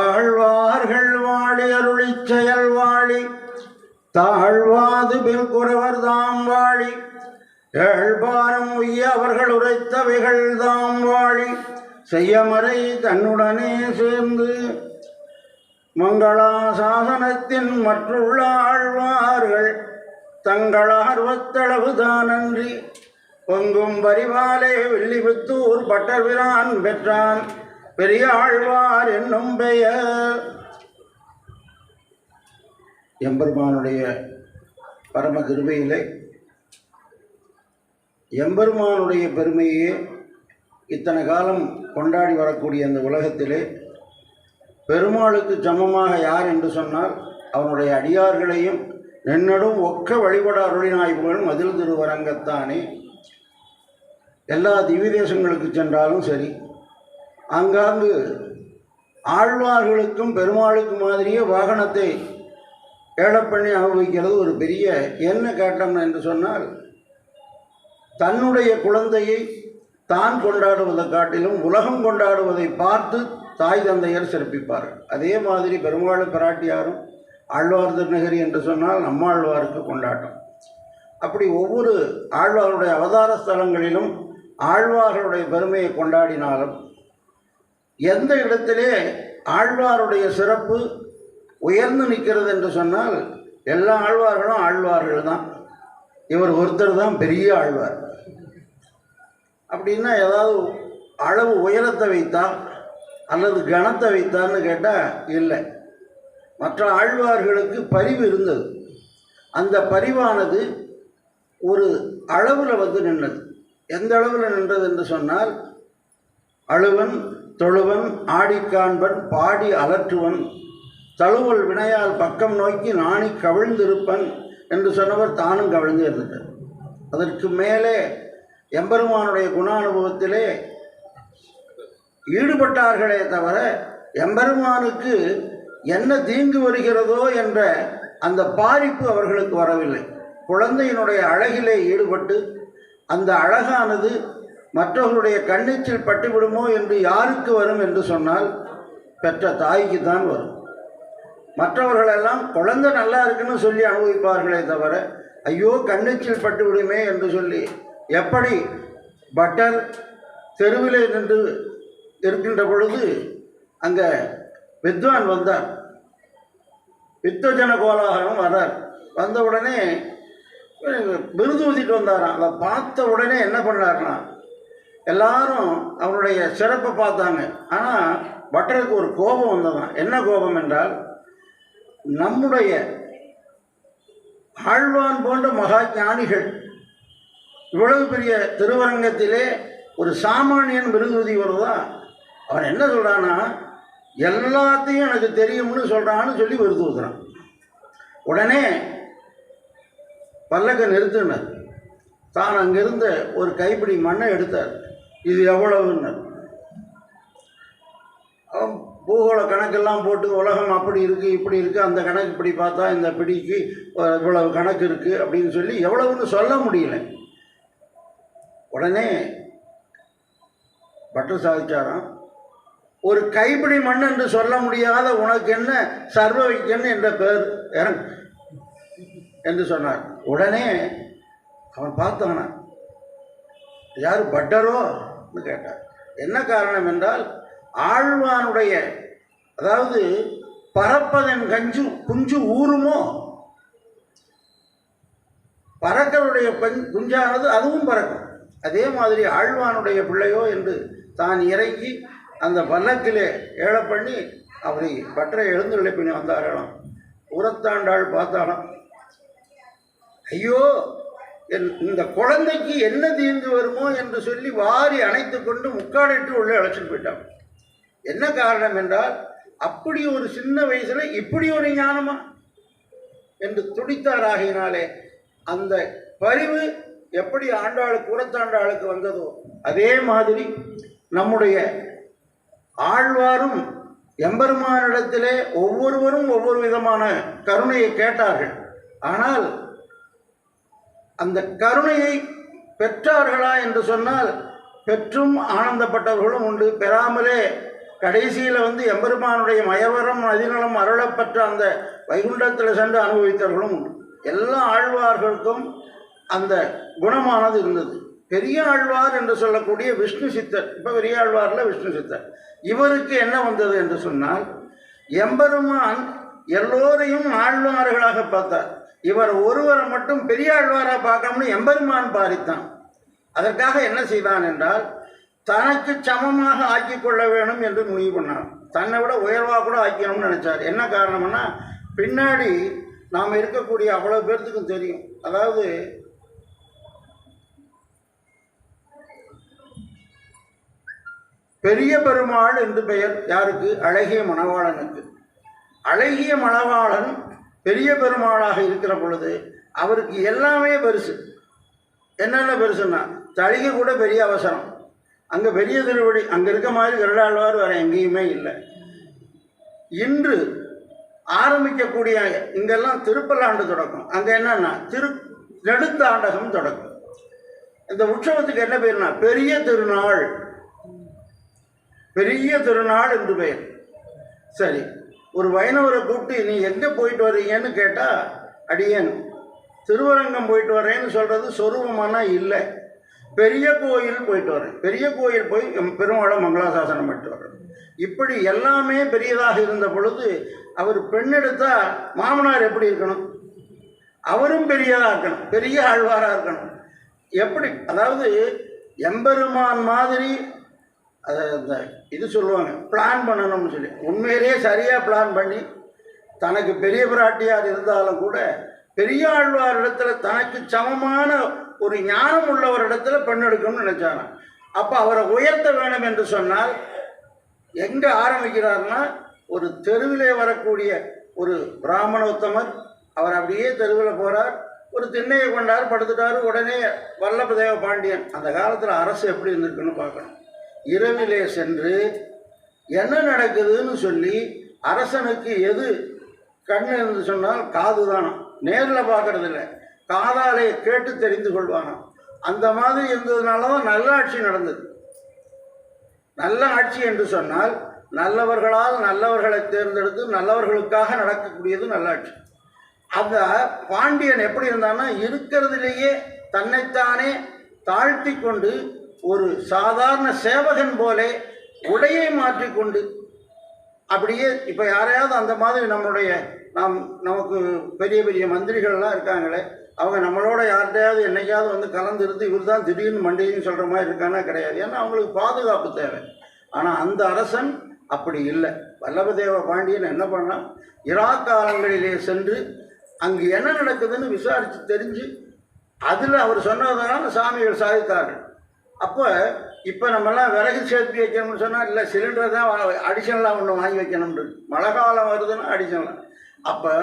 ஆழ்வார்கள் வாழி அருளிச் செயல் வாழி தாழ்வாது பின்குறவர் தாம் வாழி ஏழ்பாரம் உய்ய அவர்கள் உரைத்தவைகள் தாம் வாழி செய்யமறை தன்னுடனே சேர்ந்து மங்களா சாசனத்தின் மற்றுள்ள ஆழ்வார்கள் தங்கள் ஆர்வத்தளவுதானன்றி பொங்கும் பரிவாலே வில்லிபுத்தூர் பட்டர்பிரான் பெற்றான் பெரிய ஆழ்வார் என்னும் பெயர். எம்பெருமானுடைய பரம கிருபையிலே எம்பெருமானுடைய பெருமையே இத்தனை காலம் கொண்டாடி வரக்கூடிய அந்த உலகத்திலே பெருமாளுக்கு சமமாக யார் என்று சொன்னால் அவனுடைய அடியார்களையும் நென்னடும் ஒக்க வழிபட அருளினாய்வுகளும் மதில் திருவரங்கத்தானே. எல்லா திவ்ய தேசங்களுக்கு சென்றாலும் சரி, ஆங்காங்கு ஆழ்வார்களுக்கும் பெருமாளுக்கு மாதிரியே வாகனத்தை ஏழப்பண்ணி அனுபவிக்கிறது ஒரு பெரிய என்ன கேட்டம் என்று சொன்னால், தன்னுடைய குழந்தையை தான் கொண்டாடுவதை காட்டிலும் உலகம் கொண்டாடுவதை பார்த்து தாய் தந்தையர் சிறப்பிப்பார்கள். அதே மாதிரி பெருமாள் பிராட்டியாரும் ஆழ்வார் திருநகரி என்று சொன்னால் நம்மாழ்வாருக்கு கொண்டாட்டம். அப்படி ஒவ்வொரு ஆழ்வாருடைய அவதார ஸ்தலங்களிலும் ஆழ்வார்களுடைய பெருமையை கொண்டாடினாலும் எந்த இடத்திலே ஆழ்வாருடைய சிறப்பு உயர்ந்து நிற்கிறது என்று சொன்னால் எல்லா ஆழ்வார்களும் ஆழ்வார்கள் தான், இவர் ஒருத்தர் தான் பெரிய ஆழ்வார். அப்படின்னா ஏதாவது அளவு உயரத்தை வைத்தா அல்லது கணத்தை வைத்தான்னு கேட்டால் இல்லை. மற்ற ஆழ்வார்களுக்கு பரிவு இருந்தது. அந்த பரிவானது ஒரு அளவில் வந்து நின்றது. எந்த அளவில் நின்றது என்று சொன்னால், அழுவன் தொழுவன் ஆடிக்காண்பன் பாடி அலற்றுவன் தழுவல் வினையால் பக்கம் நோக்கி நாணி கவிழ்ந்திருப்பன் என்று சொன்னவர் தானும் கவிழ்ந்து இருந்துட்டார். அதற்கு மேலே எம்பெருமானுடைய குணானுபவத்திலே ஈடுபட்டார்களே தவிர எம்பெருமானுக்கு என்ன தீங்கு வருகிறதோ என்ற அந்த பாரிப்பு அவர்களுக்கு வரவில்லை. குழந்தையினுடைய அழகிலே ஈடுபட்டு அந்த அழகானது மற்றவர்களுடைய கண்ணீச்சில் பட்டுவிடுமோ என்று யாருக்கு வரும் என்று சொன்னால் பெற்ற தாய்க்கு தான் வரும். மற்றவர்களெல்லாம் குழந்தை நல்லா இருக்குன்னு சொல்லி அனுபவிப்பார்களே தவிர ஐயோ கண்ணீச்சில் பட்டு விடுமே என்று சொல்லி. எப்படி பட்டர் தெருவிலே நின்று இருக்கின்ற பொழுது அங்கே வித்வான் வந்தார், வித்வஜன கோலாகலம் வர்றார். வந்த உடனே விருது ஊதிட்டு வந்தாராம். அதை பார்த்த உடனே என்ன பண்ணார்னா எல்லாரும் அவருடைய சிறப்பை பார்த்தாங்க. ஆனால் பட்டருக்கு ஒரு கோபம் வந்ததான். என்ன கோபம் என்றால், நம்முடைய ஆழ்வான் போன்ற மகா ஞானிகள் இவ்வளவு பெரிய திருவரங்கத்திலே ஒரு சாமானியன் விருதுதி வருதா? அவன் என்ன சொல்கிறான்னா, எல்லாத்தையும் எனக்கு தெரியும்னு சொல்கிறான்னு சொல்லி விருது ஊதுறான். உடனே பல்லக்க நிறுத்தினார். தான் அங்கிருந்த ஒரு கைப்பிடி மண்ணை எடுத்தார். இது எவ்வளவுன்னு பூகோள கணக்கெல்லாம் போட்டு உலகம் அப்படி இருக்குது இப்படி இருக்குது, அந்த கணக்கு இப்படி பார்த்தா இந்த பிடிக்கு இவ்வளவு கணக்கு இருக்குது அப்படின்னு சொல்லி எவ்வளவுன்னு சொல்ல முடியல. உடனே பட்டர் சாதிச்சாராம், ஒரு கைப்பிடி மண் என்று சொல்ல முடியாத உனக்கு என்ன சர்வவிக்கன் என்ற பேர் என்று சொன்னார். உடனே அவன் பார்த்தானா, யார் பட்டரோன்னு கேட்டார். என்ன காரணம் என்றால், ஆழ்வானுடைய அதாவது பறப்பதன் குஞ்சு ஊருமோ, பறக்கருடைய குஞ்சானது அதுவும் பறக்கும். அதே மாதிரி ஆழ்வானுடைய பிள்ளையோ என்று தான் இறங்கி அந்த பல்லக்கிலே ஏழ பண்ணி அவரை பட்டரை எழுந்து பண்ணி வந்தாராம். உரத்தாண்டாள் பார்த்தாலாம், ஐயோ இந்த குழந்தைக்கு என்ன தீங்கு வருமோ என்று சொல்லி வாரி அணைத்து கொண்டு முக்காடிட்டு உள்ளே அழைச்சிட்டு போயிட்டான். என்ன காரணம் என்றால், அப்படி ஒரு சின்ன வயசுல இப்படி ஒரு ஞானமா என்று துடித்தாராகினாலே அந்த பரிவு எப்படி ஆண்டாளுக்கு உரத்தாண்டாளுக்கு வந்ததோ அதே மாதிரி நம்முடைய ஆழ்வாரும் எம்பெருமானிடத்திலே ஒவ்வொருவரும் ஒவ்வொரு விதமான கருணையை கேட்டார்கள். ஆனால் அந்த கருணையை பெற்றார்களா என்று சொன்னால் பெற்றும் ஆனந்தப்பட்டவர்களும் உண்டு, பெறாமலே கடைசியில் வந்து எம்பெருமானுடைய மயவரம் அதிநலம் அருளப்பட்ட அந்த வைகுண்டத்தில் சென்று அனுபவித்தவர்களும் உண்டு. எல்லா ஆழ்வார்களுக்கும் அந்த குணமானது இருந்தது. பெரிய ஆழ்வார் என்று சொல்லக்கூடிய விஷ்ணு சித்தர், இப்போ பெரிய ஆழ்வாரில் விஷ்ணு சித்தர், இவருக்கு என்ன வந்தது என்று சொன்னால், எம்பெருமான் எல்லோரையும் ஆழ்வார்களாக பார்த்தார். இவர் ஒருவரை மட்டும் பெரிய ஆழ்வாராக பார்க்கணும்னு எம்பெருமான் பாரித்தான். அதற்காக என்ன செய்தான் என்றால், தனக்கு சமமாக ஆக்கி கொள்ள வேணும் என்று முடிவு பண்ணார். தன்னை விட உயர்வாக கூட ஆக்கணும்னு நினைச்சார். என்ன காரணம்னா, பின்னாடி நாம் இருக்கக்கூடிய அவ்வளோ பேர்த்துக்கும் தெரியும். அதாவது பெரிய பெருமாள் என்று பெயர் யாருக்கு? அழகிய மணவாளனுக்கு. அழகிய மணவாளன் பெரிய பெருமாளாக இருக்கிற பொழுது அவருக்கு எல்லாமே பெருசு. என்னென்ன பெருசுன்னா, தளிகை கூட பெரிய அவசரம். அங்கே பெரிய திருவடி, அங்கே இருக்க மாதிரி கருடாழ்வார் வேறு எங்கேயுமே இல்லை. இன்று ஆரம்பிக்கக்கூடிய இங்கெல்லாம் திருப்பல்லாண்டு தொடக்கம். அங்கே என்னன்னா நெடுத்தாண்டகம் தொடக்கம். இந்த உற்சவத்துக்கு என்ன பேர்னா பெரிய திருநாள். பெரிய திருநாள் என்று பெயர். சரி, ஒரு வைணவரை கூப்பிட்டு நீ எங்கே போயிட்டு வர்றீங்கன்னு கேட்டால், அடியேன் திருவரங்கம் போயிட்டு வரேன்னு சொல்கிறது சொரூபமானா இல்லை, பெரிய கோயில் போயிட்டு வரேன், பெரிய கோயில் போய் பெருமாளை மங்களாசாசனம் பண்ணிட்டு வரேன். இப்படி எல்லாமே பெரியதாக இருந்த பொழுது அவர் பெண்ணெடுத்தால் மாமனார் எப்படி இருக்கணும்? அவரும் பெரியதாக இருக்கணும், பெரிய ஆழ்வாராக இருக்கணும். எப்படி? அதாவது எம்பெருமான் மாதிரி அதை இது சொல்லுவாங்க, பிளான் பண்ணணும்னு சொல்லி. உண்மையிலேயே சரியாக பிளான் பண்ணி தனக்கு பெரிய பிராட்டியார் இருந்தாலும் கூட பெரிய ஆழ்வார் இடத்துல தனக்கு சமமான ஒரு ஞானம் உள்ளவரிடத்துல பெண் எடுக்கணும்னு நினைச்சாராம். அப்போ அவரை உயர்த்த வேணும் என்று சொன்னால் எங்கே ஆரம்பிக்கிறார்னா, ஒரு தெருவிலே வரக்கூடிய ஒரு பிராமணோத்தமர், அவர் அப்படியே தெருவில் போகிறார், ஒரு திண்ணையை கொண்டார், படுத்துட்டார். உடனே வல்லப தேவ பாண்டியன், அந்த காலத்தில் அரசு எப்படி இருந்திருக்குன்னு பார்க்கணும், இரவிலே சென்று என்ன நடக்குதுன்னு சொல்லி, அரசனுக்கு எது கண்ணு என்று சொன்னால் காது தானோ, நேரில் பார்க்கறது இல்லை, காதாலே கேட்டு தெரிந்து கொள்வானோ. அந்த மாதிரி இருந்ததுனால தான் நல்ல ஆட்சி நடந்தது. நல்ல ஆட்சி என்று சொன்னால் நல்லவர்களால் நல்லவர்களை தேர்ந்தெடுத்து நல்லவர்களுக்காக நடக்கக்கூடியது நல்லாட்சி. அந்த பாண்டியன் எப்படி இருந்தான்னா, இருக்கிறதுலேயே தன்னைத்தானே தாழ்த்தி கொண்டு ஒரு சாதாரண சேவகன் போலே உடையை மாற்றிக்கொண்டு, அப்படியே இப்போ யாரையாவது அந்த மாதிரி நமக்கு பெரிய பெரிய மந்திரிகள்லாம் இருக்காங்களே, அவங்க நம்மளோட யார்கிட்டையாவது என்னைக்காவது வந்து கலந்துருந்து இவர் தான் திடீர்னு மண்டின்னு சொல்கிற மாதிரி இருக்கானா? கிடையாது. ஏன்னா அவங்களுக்கு பாதுகாப்பு தேவை. ஆனால் அந்த அரசன் அப்படி இல்லை. வல்லபதேவ பாண்டியன் என்ன பண்ணால், இராக்காலங்களிலே சென்று அங்கு என்ன நடக்குதுன்னு விசாரித்து தெரிஞ்சு அதில் அவர் சொன்னதுனால சாமிகள் சாதித்தார்கள். அப்போ இப்போ நம்மெல்லாம் விறகு சேர்த்து வைக்கணும்னு சொன்னால், இல்லை சிலிண்டர் தான் அடிஷனலாக ஒன்று வாங்கி வைக்கணும்னு. மழை காலம் வருதுன்னா அடிஷனலாக. அப்போ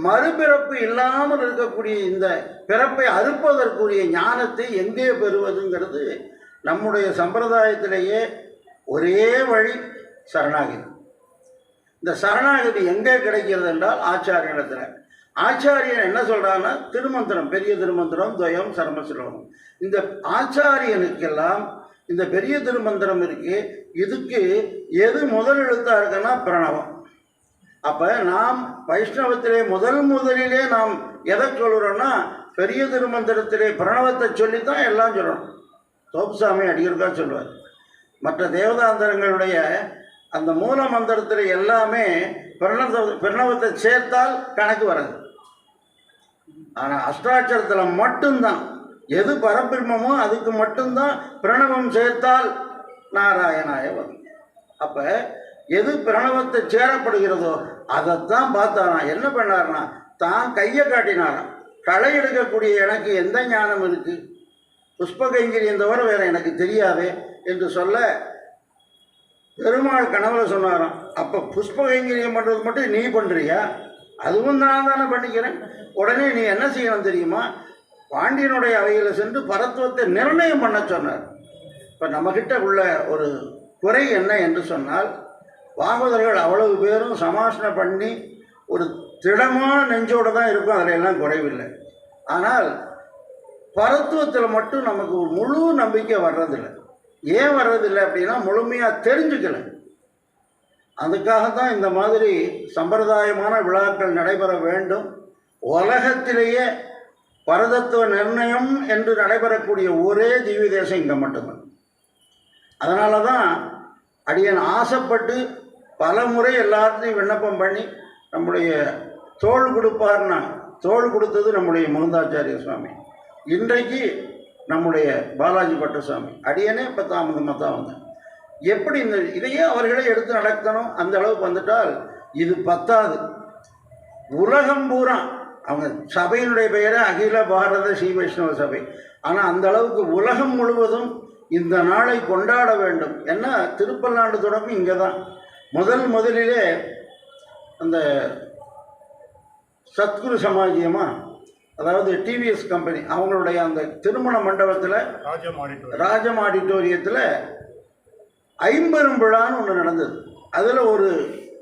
மறுபிறப்பு இல்லாமல் இருக்கக்கூடிய இந்த பிறப்பை அறுப்பதற்குரிய ஞானத்தை எங்கே பெறுவதுங்கிறது நம்முடைய சம்பிரதாயத்திலேயே ஒரே வழி சரணாகதி. இந்த சரணாகதி எங்கே கிடைக்கிறது என்றால் ஆச்சாரியனிடத்தில். ஆச்சாரியன் என்ன சொல்கிறான்னா, திருமந்திரம், பெரிய திருமந்திரம், துவயம், சரமஸ்லோகம். இந்த ஆச்சாரியனுக்கெல்லாம் இந்த பெரிய திருமந்திரம் இருக்குது. இதுக்கு எது முதல் எழுத்தாக இருக்குன்னா பிரணவம். அப்போ நாம் வைஷ்ணவத்திலே முதலிலே நாம் எதை சொல்கிறோன்னா, பெரிய திருமந்திரத்திலே பிரணவத்தை சொல்லித்தான் எல்லாம் சொல்லணும். தோப்புசாமி அடிக்கிறதுக்காக சொல்லுவார். மற்ற தேவதாந்தரங்களுடைய அந்த மூல மந்திரத்தில் எல்லாமே பிரணவத்தை சேர்த்தால் கணக்கு வராது. ஆனால் அஷ்டாட்சரத்தில் மட்டும்தான் எது பரபிரம்மமோ அதுக்கு மட்டும்தான் பிரணவம் சேர்த்தால் நாராயணாய வரும். அப்போ எது பிரணவத்தை சேரப்படுகிறதோ அதைத்தான் பார்த்தாராம். என்ன பண்ணார்னா, தான் கையை காட்டினாராம். களை எடுக்கக்கூடிய எனக்கு எந்த ஞானம் இருக்குது, புஷ்பகைங்கிரியம் தவிர வேறு எனக்கு தெரியாது என்று சொல்ல பெருமாள் கனவுல சொன்னாராம். அப்போ புஷ்பகைங்கிரியம் பண்ணுறது மட்டும் நீ பண்ணுறியா? அதுவும் நான் தானே பண்ணிக்கிறேன். உடனே நீ என்ன செய்யணும் தெரியுமா? பாண்டியனுடைய அவையில் சென்று பரத்துவத்தை நிர்ணயம் பண்ண சொன்னார். இப்போ நம்மக்கிட்ட உள்ள ஒரு குறை என்ன என்று சொன்னால், பாகவதர்கள் அவ்வளவு பேரும் சமாசனம் பண்ணி ஒரு திடமான நெஞ்சோடு தான் இருக்கும், அதில் எல்லாம் குறைவில்லை. ஆனால் பரத்துவத்தில் மட்டும் நமக்கு ஒரு முழு நம்பிக்கை வர்றதில்லை. ஏன் வர்றதில்லை அப்படின்னா, முழுமையாக தெரிஞ்சுக்கலை. அதுக்காகத்தான் இந்த மாதிரி சம்பிரதாயமான விழாக்கள் நடைபெற வேண்டும். உலகத்திலேயே பரதத்துவ நிர்ணயம் என்று நடைபெறக்கூடிய ஒரே திவ்ய தேசம் இங்கே மட்டும்தான். அதனால தான் அடியன் ஆசைப்பட்டு பல முறை எல்லாத்தையும் விண்ணப்பம் பண்ணி நம்முடைய தோள் கொடுப்பார்னா தோள் கொடுத்தது நம்முடைய முகுந்தாச்சாரிய சுவாமி, இன்றைக்கு நம்முடைய பாலாஜி பட்டசாமி. அடியனே இப்போ தாமதமாக தான் வந்தேன். எப்படி இந்த இதையே அவர்களே எடுத்து நடத்தணும். அந்த அளவுக்கு வந்துட்டால் இது பத்தாது. உலகம் பூரா அவங்க சபையினுடைய பெயரை அகில பாரத ஸ்ரீ வைஷ்ணவ சபை. ஆனால் அந்த அளவுக்கு உலகம் முழுவதும் இந்த நாளை கொண்டாட வேண்டும். ஏன்னா திருப்பல்லாண்டு தொடக்கம் இங்கே தான் முதலிலே அந்த சத்குரு சமாஜியமா, அதாவது டிவிஎஸ் கம்பெனி அவங்களுடைய அந்த திருமண மண்டபத்தில் ராஜம் ஆடிட்டோரியத்தில் ஐம்பெரும் விழான்னு ஒன்று நடந்தது. அதில் ஒரு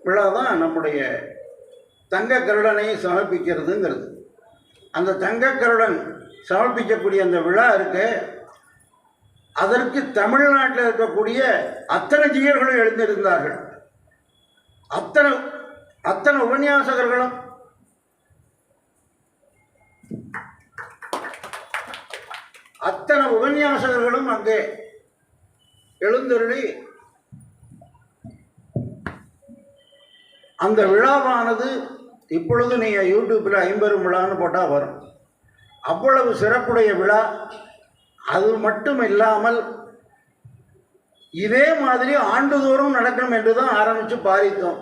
விழா தான் நம்முடைய தங்க கருடனை சமர்ப்பிக்கிறதுங்கிறது. அந்த தங்க கருடன் சமர்ப்பிக்கக்கூடிய அந்த விழா இருக்கு, அதற்கு தமிழ்நாட்டில் இருக்கக்கூடிய அத்தனை ஜீயர்களும் எழுந்திருந்தார்கள். அத்தனை உபன்யாசகர்களும் அங்கே எழுந்தருளி அந்த விழாவானது இப்பொழுது நீங்கள் யூடியூப்பில் ஐம்பெரும் விழான்னு போட்டால் வரும். அவ்வளவு சிறப்புடைய விழா. அது மட்டும் இல்லாமல் இதே மாதிரி ஆண்டுதோறும் நடக்கணும் என்று தான் ஆரம்பித்து பாரித்தோம்.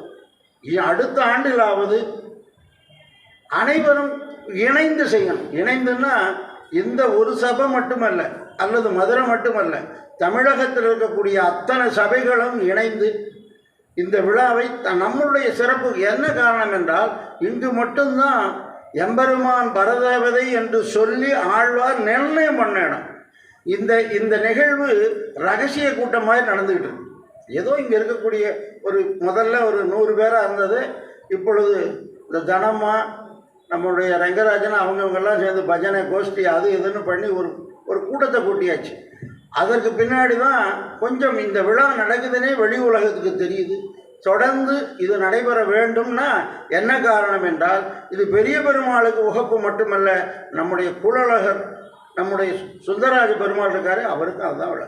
அடுத்த ஆண்டிலாவது அனைவரும் இணைந்து செய்யணும். இணைந்துன்னா இந்த ஒரு சபை மட்டுமல்ல, அல்லது மதுரை மட்டுமல்ல, தமிழகத்தில் இருக்கக்கூடிய அத்தனை சபைகளும் இணைந்து இந்த விழாவை நம்மளுடைய சிறப்பு. என்ன காரணம் என்றால் இங்கு மட்டும்தான் எம்பெருமான் பரதேவதை என்று சொல்லி ஆழ்வார் நிர்ணயம் பண்ண இடம். இந்த நிகழ்வு ரகசிய கூட்டம் மாதிரி நடந்துக்கிட்டு இருக்கு. ஏதோ இங்கே இருக்கக்கூடிய முதல்ல ஒரு 100 பேராக இருந்தது. இப்பொழுது இந்த தனமா நம்மளுடைய ரங்கராஜன் அவங்கெல்லாம் சேர்ந்து பஜனை கோஷ்டி அது இதுன்னு பண்ணி ஒரு கூட்டத்தை கூட்டியாச்சு. அதற்கு பின்னாடி தான் கொஞ்சம் இந்த விழா நடக்குதுன்னே வெளி உலகத்துக்கு தெரியுது. தொடர்ந்து இது நடைபெற வேண்டும்னா என்ன காரணம் என்றால் இது பெரிய பெருமாளுக்கு உகப்பு மட்டுமல்ல, நம்முடைய குலழகர் நம்முடைய சுந்தரராஜ பெருமாள் இருக்காரு, அவருக்கு அதுதான் விழா.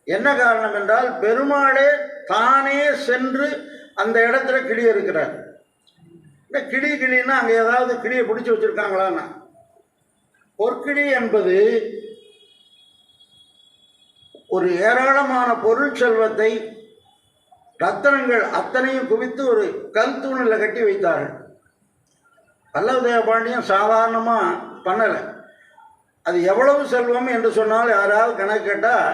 என்ன காரணம் என்றால் பெருமாளே தானே சென்று அந்த இடத்துல கிளி இருக்கிறார். இந்த கிளின்னா அங்கே ஏதாவது கிளியை பிடிச்சி வச்சுருக்காங்களான்னா, பொற்கிளி என்பது ஒரு ஏராளமான பொருள் செல்வத்தை ரத்தனங்கள் அத்தனையும் குவித்து ஒரு கல் தூணில் கட்டி வைத்தார்கள். பல்லவ தேவபாண்டியன் சாதாரணமாக பண்ணலை. அது எவ்வளவு செல்வம் என்று சொன்னால் யாராவது கணக்கு கேட்டால்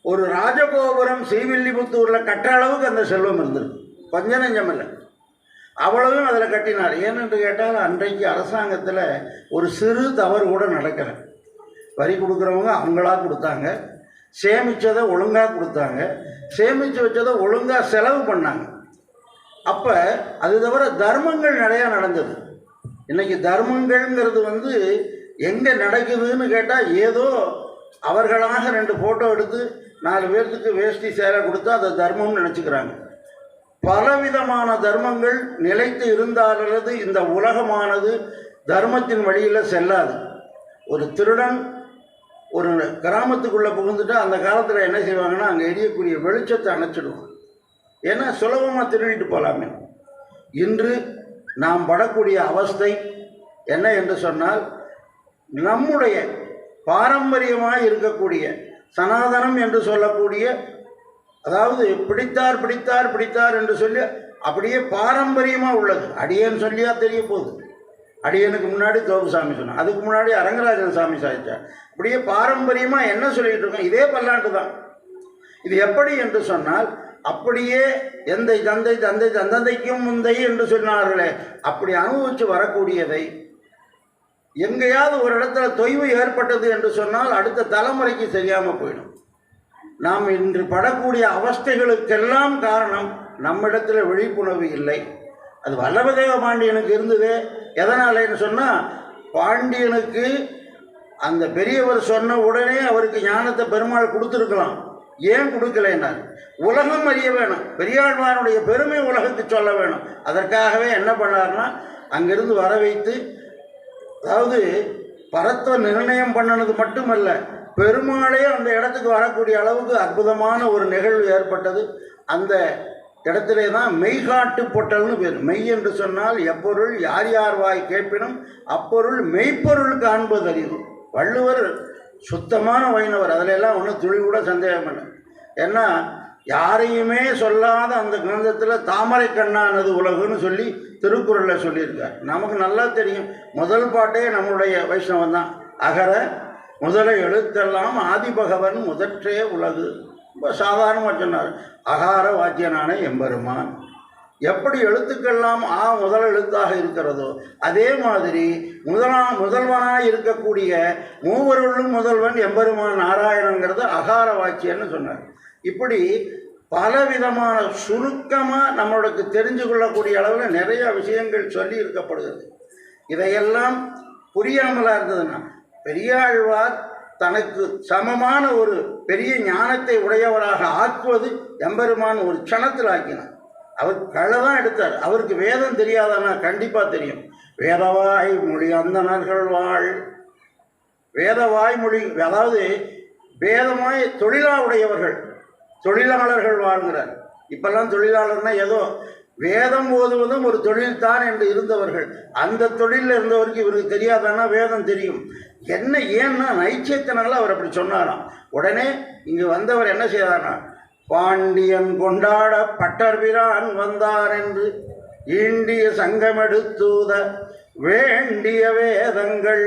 ஒரு ராஜகோபுரம் ஸ்ரீவில்லிபுத்தூரில் கட்டுற அளவுக்கு அந்த செல்வம் இருந்திருக்கு. கொஞ்சம் நெஞ்சம் இல்லை, அவ்வளவும் அதில் கட்டினார். ஏனென்று கேட்டால் அன்றைக்கு அரசாங்கத்தில் ஒரு சிறு தவறு கூட நடக்கலை. வரி கொடுக்குறவங்க அவங்களா கொடுத்தாங்க, சேமித்ததை ஒழுங்காக கொடுத்தாங்க, சேமித்து வச்சதை ஒழுங்காக செலவு பண்ணாங்க. அப்போ அது தவிர தர்மங்கள் நிறையா நடந்தது. இன்றைக்கி தர்மங்கள்ங்கிறது எங்கே நடக்குதுன்னு கேட்டால் ஏதோ அவர்களாக 2 ஃபோட்டோ எடுத்து 4 பேர்த்துக்கு வேஷ்டி சேலை கொடுத்தா அதை தர்மம்னு நினச்சிக்கிறாங்க. பலவிதமான தர்மங்கள் நிலைத்து இருந்தாலது இந்த உலகமானது தர்மத்தின் வழியில் செல்லாது. ஒரு திருடன் ஒரு கிராமத்துக்குள்ளே புகுந்துட்டு அந்த காலத்தில் என்ன செய்வாங்கன்னா அங்கே எரியக்கூடிய வெளிச்சத்தை அணைச்சிடுவோம். ஏன்னா சுலபமாக திருடிட்டு போகலாமே. இன்று நாம் படக்கூடிய அவஸ்தை என்ன என்று சொன்னால், நம்முடைய பாரம்பரியமாக இருக்கக்கூடிய சனாதனம் என்று சொல்லக்கூடிய, அதாவது பிடித்தார் பிடித்தார் பிடித்தார் என்று சொல்லி அப்படியே பாரம்பரியமாக உள்ளது. அடியேன்னு சொல்லியா தெரிய போகுது. அடியனுக்கு முன்னாடி தோப்புசாமி சொன்னான், அதுக்கு முன்னாடி அரங்கராஜன் சாமி சாதிச்சார். அப்படியே பாரம்பரியமாக என்ன சொல்லிகிட்டு இருக்கோம், இதே பல்லாண்டு தான். இது எப்படி என்று சொன்னால், அப்படியே எந்தை தந்தை தந்தை தந்தைக்கும் முந்தை என்று சொன்னார்களே, அப்படி அனுபவித்து வரக்கூடியதை எங்கேயாவது ஒரு இடத்துல தொய்வு ஏற்பட்டது என்று சொன்னால் அடுத்த தலைமுறைக்கு தெரியாமல் போயிடும். நாம் இன்று படக்கூடிய அவஸ்தைகளுக்கெல்லாம் காரணம் நம்மிடத்தில் விழிப்புணர்வு இல்லை. அது வல்லபதேவ பாண்டியனுக்கு இருந்தது. எதனாலன்னு சொன்னால், பாண்டியனுக்கு அந்த பெரியவர் சொன்ன உடனே அவருக்கு ஞானத்தை பெருமாள் கொடுத்துருக்கலாம். ஏன் கொடுக்கலைன்னார், உலகம் அறிய வேணும், பெரியாழ்வாருடைய பெருமை உலகத்துக்கு சொல்ல வேணும். அதற்காகவே என்ன பண்ணார்னா அங்கிருந்து வர வைத்து, அதாவது பரத்தை நிர்ணயம் பண்ணினது மட்டுமல்ல, பெருமாளே அந்த இடத்துக்கு வரக்கூடிய அளவுக்கு அற்புதமான ஒரு நிகழ்வு ஏற்பட்டது. அந்த இடத்திலே தான் மெய்காட்டு பொட்டல்னு பேர். மெய் என்று சொன்னால் எப்பொருள் யார் யார் வாய் கேட்பினும் அப்பொருள் மெய்ப்பொருள் காண்பது அறிவு. வள்ளுவர் சுத்தமான வைணவர், அதிலெல்லாம் ஒன்றும் துளி கூட சந்தேகம் இல்லை. ஏன்னா யாரையுமே சொல்லாத அந்த கிரந்தத்தில் தாமரை கண்ணானது உலகுன்னு சொல்லி திருக்குறளில் சொல்லியிருக்கார். நமக்கு நல்லா தெரியும், முதல் பாட்டே நம்முடைய வைஷ்ணவன் தான். அகர முதல எழுத்தெல்லாம் ஆதிபகவன் முதற்றே உலகு. ரொம்ப சாதாரணமாக சொன்னார். அகார வாக்கியனான எம்பெருமான். எப்படி எழுத்துக்கெல்லாம் முதல் எழுத்தாக இருக்கிறதோ அதே மாதிரி முதல்வனாக இருக்கக்கூடிய மூவருள்ளும் முதல்வன் எம்பெருமான் நாராயணங்கிறது அகார வாக்கியன்னு சொன்னார். இப்படி பலவிதமான சுருக்கமாக நம்மளுக்கு தெரிஞ்சு கொள்ளக்கூடிய அளவில் நிறைய விஷயங்கள் சொல்லி இருக்கப்படுகிறது. இதையெல்லாம் புரியாமலாக இருந்ததுன்னா பெரியாழ்வார் தனக்கு சமமான ஒரு பெரிய ஞானத்தை உடையவராக ஆக்குவது எம்பெருமான் ஒரு க்ஷணத்தில் ஆக்கினார். அவர் களை தான் எடுத்தார். அவருக்கு வேதம் தெரியாதானா? கண்டிப்பாக தெரியும். வேதவாய் மொழி அந்தணர்கள் வாழ், வேதவாய் மொழி, அதாவது வேதமாய் உடையவர்கள் தொழிலாளர்கள் வாழ்கிறார். இப்பெல்லாம் தொழிலாளர்னா ஏதோ வேதம் ஓதுவதும் ஒரு தொழில்தான் என்று இருந்தவர்கள். அந்த தொழிலில் இருந்தவருக்கு இவருக்கு தெரியாதானா? வேதம் தெரியும். என்ன ஏன்னா நைச்சியத்தினால அவர் அப்படி சொன்னாராம். உடனே இங்கு வந்தவர் என்ன செய்தாரா, பாண்டியன் கொண்டாட பட்டர்பிரான் வந்தார் என்று ஈண்டிய சங்கமெடுத்தூத வேண்டிய வேதங்கள்.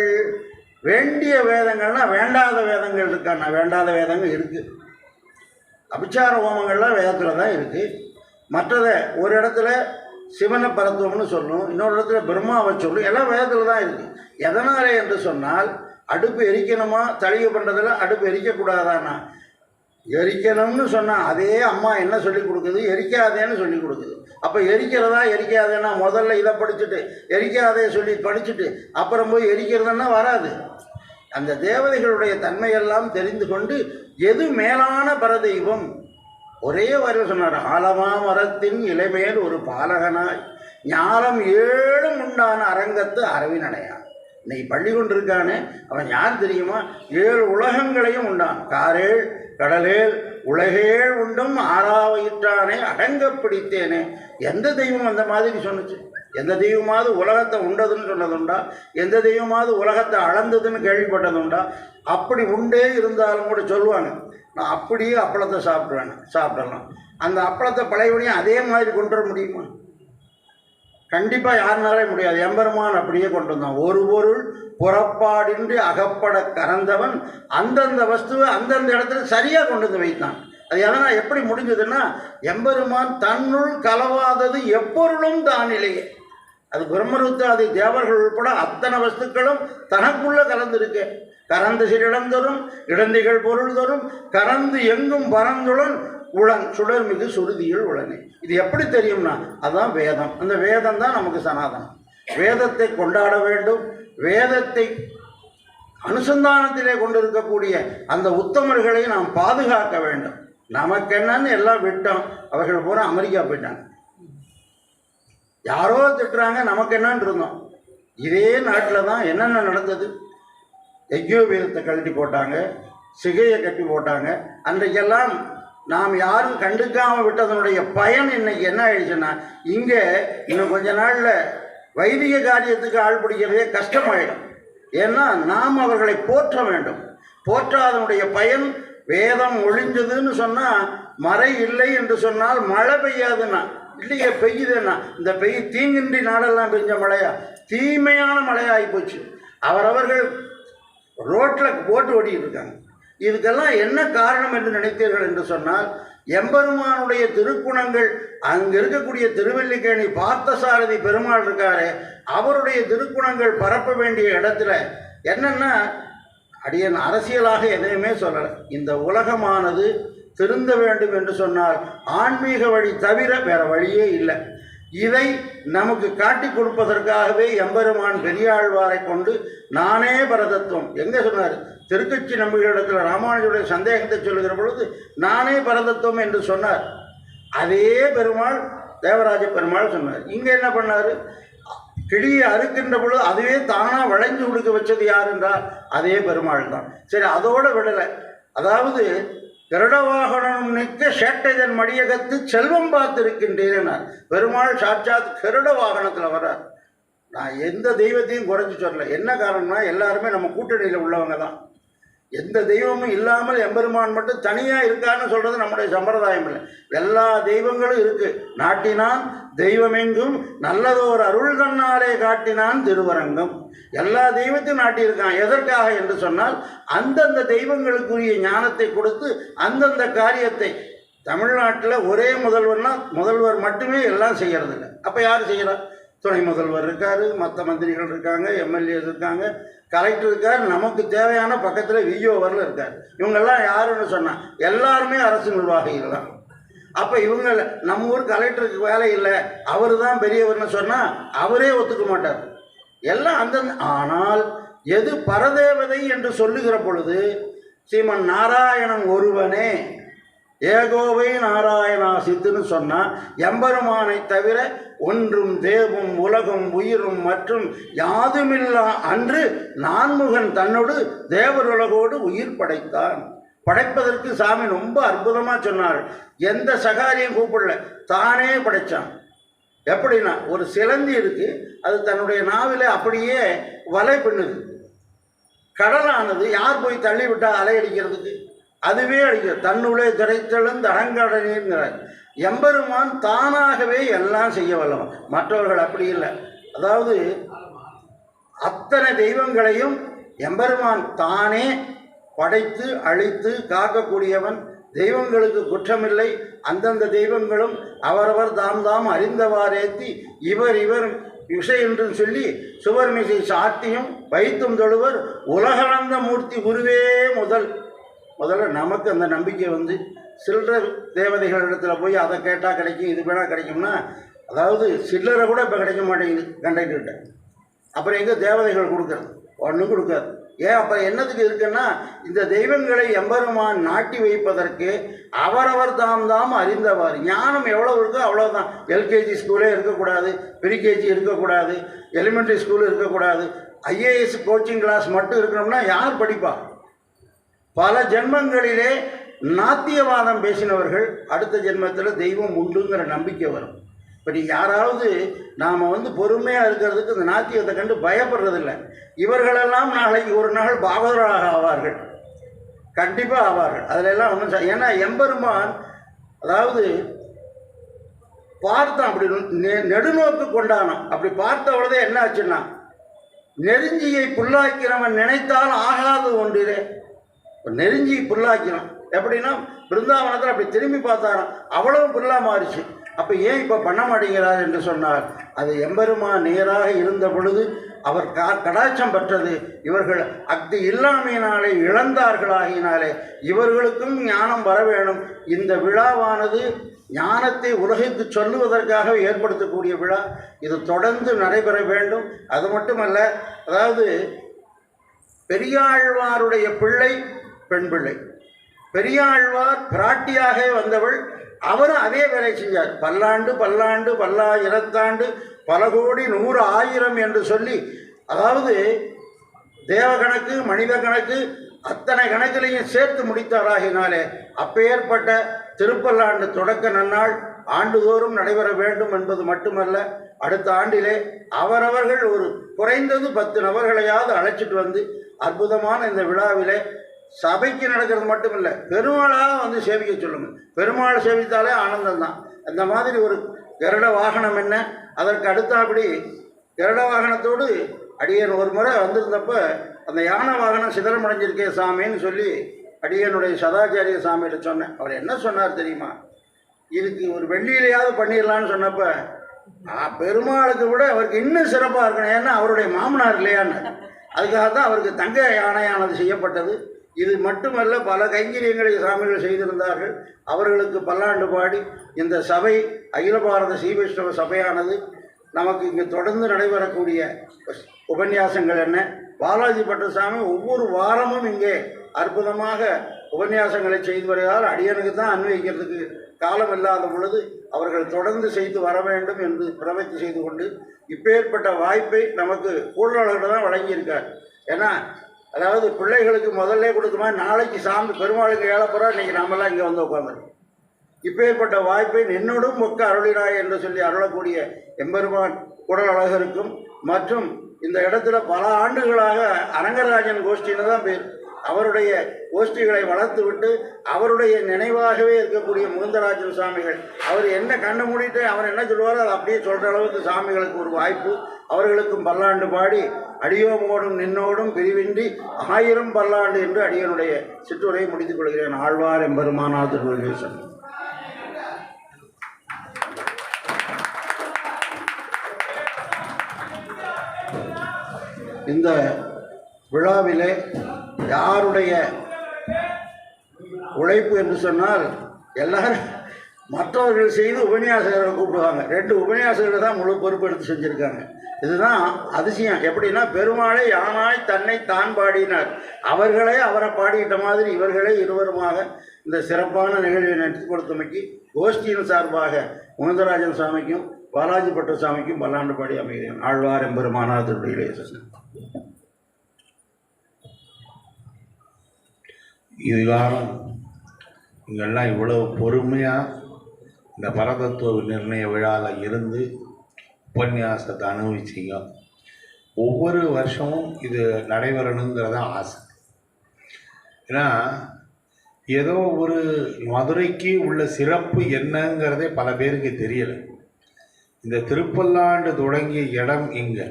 வேண்டிய வேதங்கள்னா வேண்டாத வேதங்கள் இருக்காண்ணா? வேண்டாத வேதங்கள் இருக்குது. அபிச்சார ஹோமங்கள்லாம் வேதத்தில் தான் இருக்குது. மற்றதை ஒரு இடத்துல சிவனை பரத்துவம்னு சொல்லும், இன்னொரு இடத்துல பிரம்மாவை சொல்லும், எல்லாம் வேதத்தில் தான் இருக்குது. எதனாலே என்று சொன்னால், அடுப்பு எரிக்கணுமா தளிகை பண்ணுறதில் அடுப்பு எரிக்கக்கூடாதானா? எரிக்கணும்னு சொன்னால் அதே அம்மா என்ன சொல்லி கொடுக்குது, எரிக்காதேன்னு சொல்லி கொடுக்குது. அப்போ எரிக்கிறதா எரிக்காதேன்னா முதல்ல இதை படிச்சுட்டு எரிக்காதே சொல்லி படிச்சுட்டு அப்புறம் போய் எரிக்கிறதுன்னா வராது. அந்த தேவதைகளுடைய தன்மையெல்லாம் தெரிந்து கொண்டு எது மேலான பரதெய்வம் ஒரே வரையில் சொன்னார். ஆலமா மரத்தின் இலைமேல் ஒரு பாலகனாய் ஞானம் 7 உண்டான அரங்கத்து அரவினடையான். இன்னைக்கு பள்ளி கொண்டிருக்கானே அவன் யார் தெரியுமா? 7 உலகங்களையும் உண்டான். காரேள் கடலேல் உலகேள் உண்டும் ஆறாவயிற்றானே அடங்க பிடித்தேனே. எந்த தெய்வம் அந்த மாதிரி சொன்னுச்சு? எந்த தெய்வமாவது உலகத்தை உண்டதுன்னு சொன்னதுண்டா? எந்த தெய்வமாவது உலகத்தை அளந்ததுன்னு கேள்விப்பட்டதுண்டா? அப்படி உண்டே இருந்தாலும் கூட சொல்லுவாங்க, நான் அப்படியே அப்பளத்தை சாப்பிடலாம். அந்த அப்பளத்தை பழையபடியும் அதே மாதிரி கொண்டு வர முடியுமா? கண்டிப்பாக யாருனாலே முடியாது. எம்பெருமான் அப்படியே கொண்டு வந்தான். ஒரு பொருள் புறப்பாடின்றி அகப்பட கறந்தவன் அந்தந்த வஸ்துவை அந்தந்த இடத்துல சரியாக கொண்டு வந்து வைத்தான். அது எதனால் எப்படி முடிஞ்சதுன்னா, எம்பெருமான் தன்னுள் கலவாதது எப்பொருளும் தானிலேயே. அது பிரம்மருத்தாதி தேவர்கள் உட்பட அத்தனை வஸ்துக்களும் தனக்குள்ளே கலந்துருக்கு. கறந்து சிறிடந்தரும் இடந்திகள் பொருள் தரும் கறந்து எங்கும் பரந்துடன் உளன் சுடர்மிகு சுருதியில் உளனே. இது எப்படி தெரியும்னா, அதுதான் வேதம். அந்த வேதம் தான் நமக்கு சனாதனம். வேதத்தை கொண்டாட வேண்டும். வேதத்தை அனுசந்தானத்திலே கொண்டிருக்கக்கூடிய அந்த உத்தமர்களை நாம் பாதுகாக்க வேண்டும். நமக்கு என்னன்னு எல்லாம் விட்டோம். அவர்கள் பூரா அமெரிக்கா போயிட்டாங்க. யாரோ திட்டுறாங்க, நமக்கு என்னன்னு இருந்தோம். இதே நாட்டில் தான் என்னென்ன நடந்தது? எக்யோ வீதத்தை கழட்டி போட்டாங்க, சிகையை கட்டி போட்டாங்க. அன்றைக்கெல்லாம் நாம் யாரும் கண்டுக்காமல் விட்டதனுடைய பயன் இன்னைக்கு என்ன ஆயிடுச்சுன்னா, இங்கே இன்னும் கொஞ்ச நாளில் வைதிக காரியத்துக்கு ஆள் பிடிக்கிறதே கஷ்டமாயிடும். ஏன்னா நாம் அவர்களை போற்ற வேண்டும். போற்றாதனுடைய பயன் வேதம் ஒழிஞ்சதுன்னு சொன்னால், மழை இல்லை என்று சொன்னால் மழை பெய்யாதுன்னா, இல்லையே பெய்யுதுன்னா, இந்த தீங்கின்றி நாடெல்லாம் பெஞ்ச மழையா தீமையான மழையாகி போச்சு. அவரவர்கள் ரோட்டில் போட்டு ஓட்டிகிட்டு இருக்காங்க. இதுக்கெல்லாம் என்ன காரணம் என்று நினைத்தீர்கள் என்று சொன்னால், எம்பெருமானுடைய திருக்குணங்கள் அங்கே இருக்கக்கூடிய திருவல்லிக்கேணி பார்த்தசாரதி பெருமாள் இருக்காரே, அவருடைய திருக்குணங்கள் பரப்ப வேண்டிய இடத்துல என்னென்னா, அடியன் அரசியலாக எதையுமே சொல்லலை. இந்த உலகமானது திருந்த வேண்டும் என்று சொன்னால் ஆன்மீக வழி தவிர வேறு வழியே இல்லை. இதை நமக்கு காட்டி கொடுப்பதற்காகவே எம்பெருமான் பெரியாழ்வாரை கொண்டு நானே பரதத்துவம் எங்கே சொன்னார்? திருக்கட்சி நம்பிகளிடத்தில் ராமானுஜருடைய சந்தேகத்தை சொல்லுகிற பொழுது நானே பரதத்துவம் என்று சொன்னார். அதே பெருமாள் தேவராஜ பெருமாள் சொன்னார். இங்கே என்ன பண்ணார்? கிளியை அறுக்கின்ற பொழுது அதுவே தானாக வளைஞ்சு கொடுக்க வச்சது யார் என்றால் அதே பெருமாள் தான். சரி, அதோடு விடலை. அதாவது கருடவாகனம் நிற்க சேட்டைதன் மடியகத்து செல்வம் பார்த்திருக்கின்றேன். பெருமாள் சாட்சாத் கருட வாகனத்தில் வர்றார். நான் எந்த தெய்வத்தையும் குறைஞ்சி சொல்லலை. என்ன காரணம்னா எல்லாருமே நம்ம கூட்டணியில் உள்ளவங்க தான். எந்த தெய்வமும் இல்லாமல் எம்பெருமான் மட்டும் தனியாக இருக்கான்னு சொல்கிறது நம்முடைய சம்பிரதாயம் இல்லை. எல்லா தெய்வங்களும் இருக்குது. நாட்டினான் தெய்வமெங்கும் நல்லதோர் அருள் தன்னாலே காட்டினான் திருவரங்கம். எல்லா தெய்வத்தையும் நாட்டியிருக்கான். எதற்காக என்று சொன்னால் அந்தந்த தெய்வங்களுக்குரிய ஞானத்தை கொடுத்து அந்தந்த காரியத்தை. தமிழ்நாட்டில் ஒரே முதல்வர் மட்டுமே எல்லாம் செய்கிறதில்ல. அப்போ யார் செய்கிறார்? துணை முதல்வர் இருக்கார், மற்ற மந்திரிகள் இருக்காங்க, எம்எல்ஏ இருக்காங்க, கலெக்டர் இருக்கார், நமக்கு தேவையான பக்கத்தில் விஓவரில் இருக்கார். இவங்கெல்லாம் யாருன்னு சொன்னால் எல்லாருமே அரசு நிர்வாகிகள் தான். அப்போ இவங்க நம்ம ஊர் கலெக்டருக்கு வேலை இல்லை, அவர் தான் பெரியவர்னு சொன்னால் அவரே ஒத்துக்க மாட்டார். எல்லாம் அந்தந்த. ஆனால் எது பரதேவதை என்று சொல்லுகிற பொழுது ஸ்ரீமன் நாராயணன் ஒருவனே ஏகோவை நாராயணாசித்துன்னு சொன்னால் எம்பெருமானை தவிர ஒன்றும் தேவும் உலகம் உயிரும் மற்றும் யாதுமில்லா அன்று நான்முகன் தன்னோடு தேவருலகோடு உயிர் படைத்தான். படைப்பதற்கு சாமி ரொம்ப அற்புதமாக சொன்னார். எந்த சகாரியும் கூப்பிடல, தானே படைத்தான். எப்படின்னா ஒரு சிலந்தி இருக்குது, அது தன்னுடைய நாவிலே அப்படியே வலை பின்னுது. கடலானது யார் போய் தள்ளி விட்டால் அலை அடிக்கிறதுக்கு? அதுவே அடிக்கிறது. தன்னுள்ளே திரைத்தெழுந்து அரங்கடனீங்கிறார். எம்பெருமான் தானாகவே எல்லாம் செய்ய வல்லவன். மற்றவர்கள் அப்படி இல்லை. அதாவது அத்தனை தெய்வங்களையும் எம்பெருமான் தானே படைத்து அழித்து காக்கக்கூடியவன். தெய்வங்களுக்கு குற்றமில்லை. அந்தந்த தெய்வங்களும் அவரவர் தாம் அறிந்தவாறேத்தி இவர் விஷை என்று சொல்லி சுவர்மிசை சாத்தியும் வைத்தும் தொழுவர் உலகளந்த மூர்த்தி குருவே முதல்ல நமக்கு அந்த நம்பிக்கை வந்து சில்லற தேவதைகளிடத்தில் போய் அதை கேட்டால் கிடைக்கும், இது வேணால் கிடைக்கும்னா, அதாவது சில்லறை கூட இப்போ கிடைக்க மாட்டேங்குது கண்டக்டர்கிட்ட. அப்புறம் எங்கே தேவதைகள் கொடுக்குறது? ஒன்றும் கொடுக்காது. ஏன் அப்போ என்னத்துக்கு இருக்குன்னா இந்த தெய்வங்களை எம்பெருமான் நாட்டி வைப்பதற்கு அவரவர் தாம் அறிந்தவாறு. ஞானம் எவ்வளோ இருக்கோ அவ்வளோதான். எல்கேஜி ஸ்கூலே இருக்கக்கூடாது, ப்ரீகேஜி இருக்கக்கூடாது, எலிமெண்ட்ரி ஸ்கூல் இருக்கக்கூடாது, ஐஏஎஸ் கோச்சிங் கிளாஸ் மட்டும் இருக்கணும்னா யார் படிப்பா? பல ஜென்மங்களிலே நாத்தியவாதம் பேசினவர்கள் அடுத்த ஜென்மத்தில் தெய்வம் உண்டுங்கிற நம்பிக்கை வரும். இப்படி யாராவது நாம் பொறுமையாக இருக்கிறதுக்கு இந்த நாத்தியத்தை கண்டு பயப்படுறதில்லை. இவர்களெல்லாம் நாளைக்கு ஒரு நாள் பாகவதராக ஆவார்கள், கண்டிப்பாக ஆவார்கள். அதிலெல்லாம் ஒன்றும் ஏன்னா எம்பெருமான் அதாவது பார்த்தான், அப்படி நெடுநோக்கு கொண்டானான். அப்படி பார்த்தவொழுதே என்ன ஆச்சுன்னா நெருஞ்சியை புல்லாக்கிறவன் நினைத்தால் ஆகாது ஒன்றிலே நெருஞ்சி புல்லாக்கினான். எப்படின்னா பிருந்தாவனத்தில் அப்படி திரும்பி பார்த்தாராம், அவ்வளவு புல்லா மாறிச்சு. அப்போ ஏன் இப்போ பண்ண மாட்டேங்கிறார் என்று சொன்னார். அது எம்பெருமான் நேராக இருந்த பொழுது அவர் கடாட்சம் பெற்றது. இவர்கள் அக்தி இல்லாமையினாலே இழந்தார்களாகினாலே இவர்களுக்கும் ஞானம் வர வேணும். இந்த விழாவானது ஞானத்தை உலகிற்கு சொல்லுவதற்காக ஏற்படுத்தக்கூடிய விழா. இது தொடர்ந்து நடைபெற வேண்டும். அது மட்டுமல்ல, அதாவது பெரியாழ்வாருடைய பிள்ளை பெண் பிள்ளை. பெரியாழ்வார் பிராட்டியாக வந்தவள், அவரும் அதே வேலை செஞ்சார். பல்லாண்டு பல்லாண்டு பல்லாயிரத்தாண்டு பல கோடி 100 1000 என்று சொல்லி, அதாவது தேவ கணக்கு மனித கணக்கு அத்தனை கணக்கிலையும் சேர்த்து முடித்தாராகினாலே அப்பேற்பட்ட திருப்பல்லாண்டு தொடக்க நன்னாள் ஆண்டுதோறும் நடைபெற வேண்டும் என்பது மட்டுமல்ல, அடுத்த ஆண்டிலே அவரவர்கள் ஒரு குறைந்தது 10 நபர்களையாவது அழைச்சிட்டு அற்புதமான இந்த விழாவிலே சபைக்கு நடக்கிறது மட்டுமில்லை, பெருமாளாக சேவிக்க சொல்லுங்கள். பெருமாள் சேவித்தாலே ஆனந்தம்தான். அந்த மாதிரி ஒரு கருட வாகனம் என்ன, அதற்கு அடுத்தபடி கருட வாகனத்தோடு அடியன் ஒரு முறை வந்திருந்தப்ப அந்த யானை வாகனம் சிதறமடைஞ்சிருக்கே சாமின்னு சொல்லி அடியனுடைய சதாச்சாரிய சாமிகிட்ட சொன்னேன். அவர் என்ன சொன்னார் தெரியுமா? இதுக்கு ஒரு வெள்ளியிலையாவது பண்ணிடலான்னு சொன்னப்போ பெருமாளுக்கு விட அவருக்கு இன்னும் சிறப்பாக இருக்கணும், ஏன்னா அவருடைய மாமனார் இல்லையான்னு. அதுக்காக தான் அவருக்கு தங்க யானையானது செய்யப்பட்டது. இது மட்டுமல்ல, பல கைங்கரியங்களை சாமிகள் செய்திருந்தார்கள். அவர்களுக்கு பல்லாண்டு பாடி இந்த சபை அகில பாரத ஸ்ரீ வைஷ்ணவ சபையானது நமக்கு இங்கே தொடர்ந்து நடைபெறக்கூடிய உபன்யாசங்கள் என்ன, பாலாஜி பட்டசாமி ஒவ்வொரு வாரமும் இங்கே அற்புதமாக உபன்யாசங்களை செய்து வருகிறார். அடியனுக்கு தான் அன்வயிக்கிறதுக்கு காலம் இல்லாத பொழுது அவர்கள் தொடர்ந்து செய்து வர வேண்டும் என்று பிரவர்த்தி செய்து கொண்டு இப்பேற்பட்ட வாய்ப்பை நமக்கு கூடுதலாளர்கள் தான் வழங்கியிருக்கார். ஏன்னா அதாவது பிள்ளைகளுக்கு முதல்ல கொடுக்குமா, நாளைக்கு சாமி பெருமாளுக்கு ஏழப்போறா, இன்றைக்கி நாமெல்லாம் இங்கே வந்து உட்காந்துருக்கோம். இப்பேற்பட்ட வாய்ப்பை நின்னோடும் ஒக்க அருளினாய் என்று சொல்லி அருளக்கூடிய எம்பெருமான் குடலழகருக்கும் மற்றும் இந்த இடத்துல பல ஆண்டுகளாக அரங்கராஜன் கோஷ்டின்னு தான் பேர், அவருடைய கோஷ்டிகளை வளர்த்துவிட்டு அவருடைய நினைவாகவே இருக்கக்கூடிய முகுந்தராஜன் சாமிகள், அவர் என்ன கண்ணை மூடிட்டு அவர் என்ன சொல்லுவாரோ அதை அப்படியே சொல்கிற அளவுக்கு சாமிகளுக்கு ஒரு வாய்ப்பு. அவர்களுக்கும் பல்லாண்டு பாடி அடியோமோடும் நின்னோடும் பிரிவின்றி 1000 பல்லாண்டு என்று அடியனுடைய சிற்றுரையை முடித்துக் கொள்கிறேன். ஆழ்வார் எம்பெருமானார் திருவள்ளுவர். இந்த விழாவிலே யாருடைய உழைப்பு என்று சொன்னால் எல்லாரும் மற்றவர்கள் செய்து உபன்யாசகரை கூப்பிடுவாங்க. 2 உபன்யாசகர்கள் தான் முழு பொறுப்பு எடுத்து செஞ்சுருக்காங்க. இதுதான் அதிசயம். எப்படின்னா, பெருமாளை யானாய் தன்னை தான் பாடினார், அவர்களே அவரை பாடிட்ட மாதிரி இவர்களே இருவருமாக இந்த சிறப்பான நிகழ்வை நடத்தி கொடுத்தமைக்கு கோஷ்டியின் சார்பாக முகுந்தராஜன் சாமிக்கும் பாலாஜி பட்டசாமிக்கும் பல்லாண்டு பாடி அமைகிறேன். ஆழ்வார் எம்பெருமானார் திருவடிகளே. இதுகாரம் இங்கெல்லாம் இவ்வளவு பொறுமையாக இந்த பரதத்துவ நிர்ணய விழாவில் இருந்து உபன்யாசத்தை அனுபவிச்சிங்க. ஒவ்வொரு வருஷமும் இது நடைபெறணுங்கிறத ஆசை. ஏன்னா ஏதோ ஒரு மதுரைக்கு உள்ள சிறப்பு என்னங்கிறதே பல பேருக்கு தெரியலை. இந்த திருப்பல்லாண்டு தொடங்கிய இடம் இங்கே.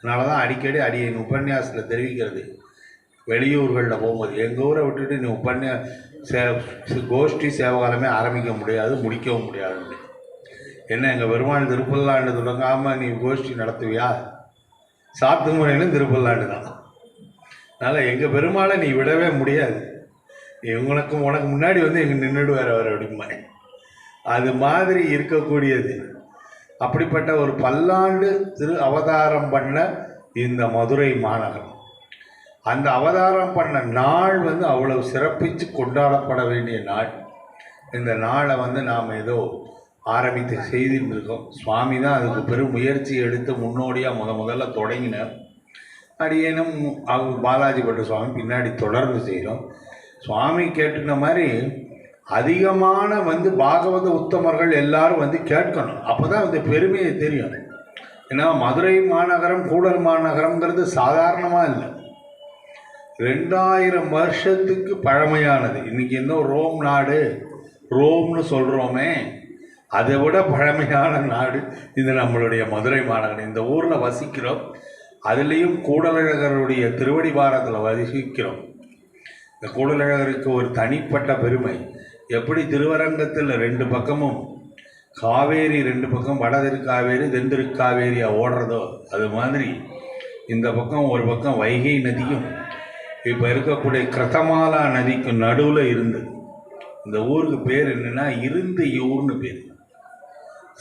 அதனால தான் அடிக்கடி என் உபன்யாசத்தில் தெரிவிக்கிறது, வெளியூர்களில் போகும்போது எங்கள் ஊரை விட்டுட்டு நீ கோஷ்டி சேவகாலமே ஆரம்பிக்க முடியாது, முடிக்கவும் முடியாதுன்னு. என்ன எங்கள் பெருமாள் திருப்பல்லாண்டு தொடங்காமல் நீ கோஷ்டி நடத்துவியா? சாத்து முறையிலும் திருப்பல்லாண்டு தான். அதனால் எங்கள் பெருமாளை நீ விடவே முடியாது. உனக்கு முன்னாடி வந்து எங்கள் நின்றுடுவார் அவர் அப்படிமா. அது மாதிரி இருக்கக்கூடியது. அப்படிப்பட்ட ஒரு பல்லாண்டு திரு அவதாரம் பண்ண இந்த மதுரை மாநகரம், அந்த அவதாரம் பண்ண நாள் வந்து அவ்வளவு சிறப்பித்து கொண்டாடப்பட வேண்டிய நாள். இந்த நாளை வந்து நாம் ஏதோ ஆரம்பித்து செய்துட்டு இருக்கோம். சுவாமி தான் அதுக்கு பெரும் முயற்சி எடுத்து முன்னோடியாக முதல்ல தொடங்கினார். அடியேனும் அவங்க பாலாஜி பட்ட சுவாமி பின்னாடி தொடர்ந்து செய்கிறோம். சுவாமி கேட்டுன மாதிரி அதிகமான வந்து பாகவத உத்தமர்கள் எல்லாரும் வந்து கேட்கணும். அப்போ தான் அந்த பெருமையை தெரியும். ஏன்னா மதுரை மாநகரம் கூடல் மாநகரங்கிறது சாதாரணமாக இல்லை, 2000 வருஷத்துக்கு பழமையானது. இன்றைக்கி இன்னும் ரோம் நாடு ரோம்னு சொல்கிறோமே, அதை விட பழமையான நாடு இது நம்மளுடைய மதுரை மாநகரம். இந்த ஊரில் வசிக்கிறோம், அதுலேயும் கூடலழகருடைய திருவடி வாரத்தில் வசிக்கிறோம். இந்த கூடலழகருக்கு ஒரு தனிப்பட்ட பெருமை. எப்படி திருவரங்கத்தில் 2 பக்கமும் காவேரி, 2 பக்கம் வடதிருக்காவேரி தென்திருக்காவேரியாக ஓடுறதோ அது மாதிரி இந்த பக்கம் ஒரு பக்கம் வைகை நதியும் இப்போ இருக்கக்கூடிய கிருத்தமாலா நதிக்கு நடுவில் இருந்தது. இந்த ஊருக்கு பேர் என்னென்னா இருந்தையூர்னு பேர்.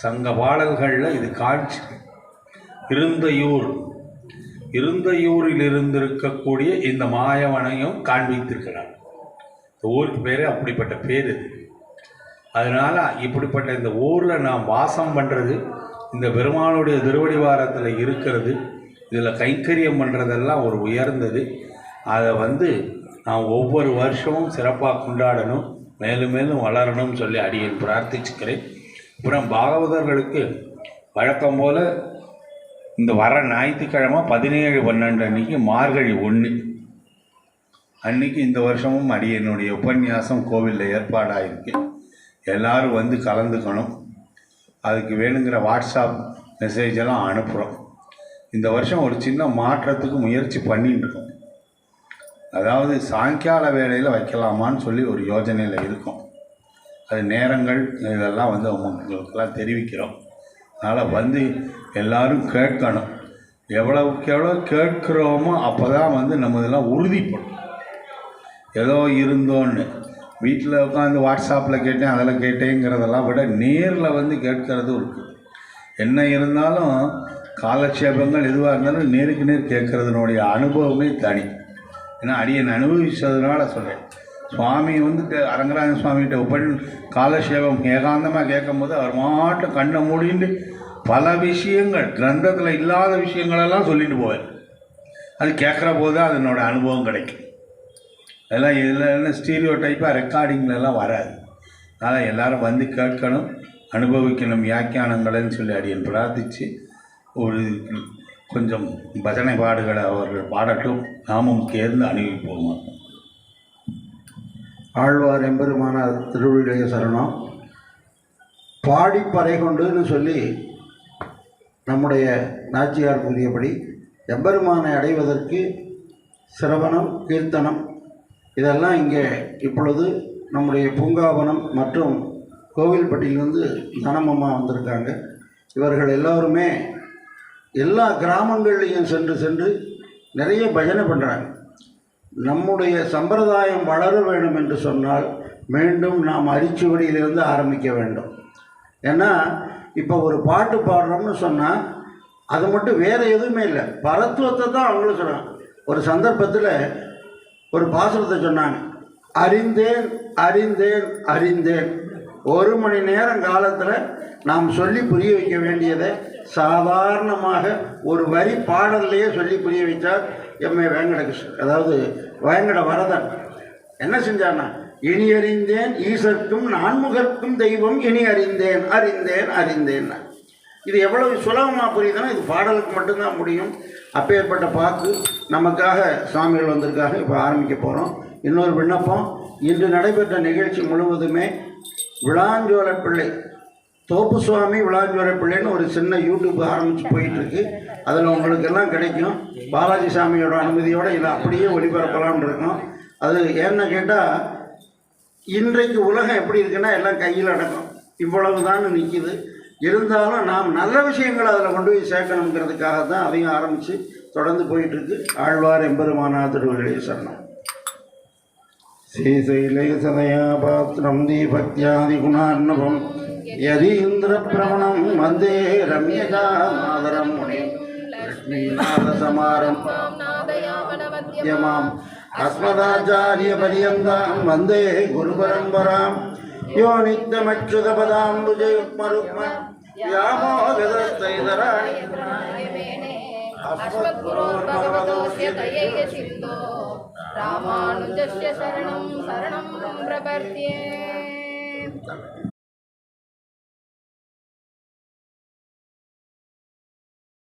சங்க பாடல்களில் இது காட்சி. இருந்தையூரில் இருந்திருக்கக்கூடிய இந்த மாயவனையும் காண்பித்திருக்கிறார். இந்த ஊருக்கு பேர் அப்படிப்பட்ட பேர் இது. அதனால் இப்படிப்பட்ட இந்த ஊரில் நாம் வாசம் பண்ணுறது, இந்த பெருமானுடைய திருவடி வாரத்தில் இருக்கிறது, இதில் கைங்கரியம் பண்ணுறதெல்லாம் ஒரு உயர்ந்தது. அதை வந்து நான் ஒவ்வொரு வருஷமும் சிறப்பாக கொண்டாடணும், மேலும் மேலும் வளரணும்னு சொல்லி அடியேன் பிரார்த்திச்சுக்கிறேன். அப்புறம் பாகவதர்களுக்கு வழக்கம் போல் இந்த வர ஞாயிற்றுக்கிழமை 17/12 அன்றைக்கி மார்கழி 1 அன்றைக்கி இந்த வருஷமும் அடியனுடைய உபன்யாசம் கோவிலில் ஏற்பாடாகிருக்கு. எல்லோரும் வந்து கலந்துக்கணும். அதுக்கு வேணுங்கிற வாட்ஸ்அப் மெசேஜெல்லாம் அனுப்புகிறோம். இந்த வருஷம் ஒரு சின்ன மாற்றத்துக்கு முயற்சி பண்ணிட்டு இருக்கோம். அதாவது சாயங்கால வேளையில் வைக்கலாமான்னு சொல்லி ஒரு யோஜனையில் இருக்கும். அது நேரங்கள் இதெல்லாம் வந்து உங்களுக்கெல்லாம் தெரிவிக்கிறோம். அதனால் வந்து எல்லோரும் கேட்கணும். எவ்வளவுக்கு எவ்வளோ கேட்குறோமோ அப்போ தான் வந்து நம்ம இதெல்லாம் உறுதிப்படும். ஏதோ இருந்தோன்னு வீட்டில் உட்காந்து வாட்ஸ்அப்பில் கேட்டேன் அதில் கேட்டேங்கிறதெல்லாம் விட நேரில் வந்து கேட்கறது இருக்குது. என்ன இருந்தாலும் காலக்ஷேபங்கள் எதுவாக இருந்தாலும் நேருக்கு நேர் கேட்குறதுனுடைய அனுபவமே தனி. ஏன்னா அடியன் அனுபவிச்சதுனால சொல்கிறேன். சுவாமி வந்து அரங்கராஜ சுவாமிகிட்ட காலக்ஷேபம் ஏகாந்தமாக கேட்கும் போது அவர் மாட்டு கண்ணை மூடிட்டு பல விஷயங்கள் கிரந்தத்தில் இல்லாத விஷயங்களெல்லாம் சொல்லிட்டு போவார். அது கேட்குற போது தான் அதனோட அனுபவம் கிடைக்கும். அதெல்லாம் இதில் ஸ்டீரியோ டைப்பாக ரெக்கார்டிங்லலாம் வராது. அதனால் எல்லோரும் வந்து கேட்கணும், அனுபவிக்கணும் வியாக்கியானங்கள்னு சொல்லி அடியன் பிரார்த்தித்து ஒரு கொஞ்சம் பஜனை பாடுகளை அவர்கள் பாடட்டும், நாமும் சேர்ந்து அனுபவிப்போமா. ஆழ்வார் எம்பெருமானார் திருவள்ளுடைய சரணம். பாடிப்பறை கொண்டுன்னு சொல்லி நம்முடைய நாச்சியார் கூறியபடி எம்பெருமானை அடைவதற்கு சிரவணம், கீர்த்தனம் இதெல்லாம் இங்கே இப்பொழுது நம்முடைய பூங்காவனம் மற்றும் கோவில்பட்டியிலிருந்து தனமம்மா வந்திருக்காங்க. இவர்கள் எல்லோருமே எல்லா கிராமங்கள்லேயும் சென்று சென்று நிறைய பஜனை பண்ணுறாங்க. நம்முடைய சம்பிரதாயம் வளர வேண்டும் என்று சொன்னால் மீண்டும் நாம் அரிச்சுவடியிலிருந்து ஆரம்பிக்க வேண்டும். ஏன்னா இப்போ ஒரு பாட்டு பாடுறோம்னு சொன்னால் அது மட்டும் வேறு எதுவுமே இல்லை, பரத்துவத்தை தான் அவங்களும் சொல்கிறாங்க. ஒரு சந்தர்ப்பத்தில் ஒரு பாசுரத்தை சொன்னாங்க, அறிந்தேன் அறிந்தேன் அறிந்தேன். 1 மணி நேரம் காலத்தில் நாம் சொல்லி புரிய வைக்க வேண்டியதை சாதாரணமாக ஒரு வரி பாடல்லையே சொல்லி புரிய வைத்தார் எம்ஏ வேங்கடகிருஷ்ணன், அதாவது வேங்கட வரதன். என்ன செஞ்சான்னா, இனி அறிந்தேன் ஈசர்க்கும் நான்முகர்க்கும் தெய்வம் இனி அறிந்தேன் அறிந்தேன் அறிந்தேன். இது எவ்வளவு சுலபமாக புரியுதுன்னா இது பாடலுக்கு மட்டும்தான் முடியும். அப்பேற்பட்ட பாக்கு நமக்காக சுவாமிகள் வந்திருக்காங்க. இப்போ ஆரம்பிக்க போகிறோம். இன்னொரு விண்ணப்பம், இன்று நடைபெற்ற நிகழ்ச்சி முழுவதுமே விளாஞ்சோல பிள்ளை தோப்பு சுவாமி விளாஞ்சோல பிள்ளைன்னு ஒரு சின்ன யூடியூப் ஆரம்பித்து போயிட்டுருக்கு. அதில் உங்களுக்கு எல்லாம் கிடைக்கும். பாலாஜி சாமியோட அனுமதியோடு இதை அப்படியே ஒளிபரப்பலாம்னு இருக்கோம். அது ஏன்னு கேட்டால் இன்றைக்கு உலகம் எப்படி இருக்குன்னா எல்லாம் கையில் அடக்கும், இவ்வளவு தான் நிற்கிது. இருந்தாலும் நாம் நல்ல விஷயங்களை அதில் கொண்டு போய் சேர்க்கணுங்கிறதுக்காக தான் அதையும் ஆரம்பித்து தொடர்ந்து போயிட்டுருக்கு. ஆழ்வார் எம்பெருமானார் திருவள்ளுடைய சரணம். ஸ்ரீசைலே சதயா பாத்திரம் தீபக்தியாதி குணார்ணவம் யதீந்திர பிரமணம் வந்தே ரம்யகா மாதரம் முனி லக்ஷ்மீநாதசமாரம் யமாம் அஸ்மதாச்சாரிய பரியந்தாம் வந்தே குரு பரம்பராம் யோ நித்யமச்சுதபதாம்புஜயுக்மருக்ம व्यामोहगतस्तैतराणि अस्मद्गुरोर्भगवतोऽस्य दयैः सिन्धो रामानुजस्य शरणं प्रपद्ये।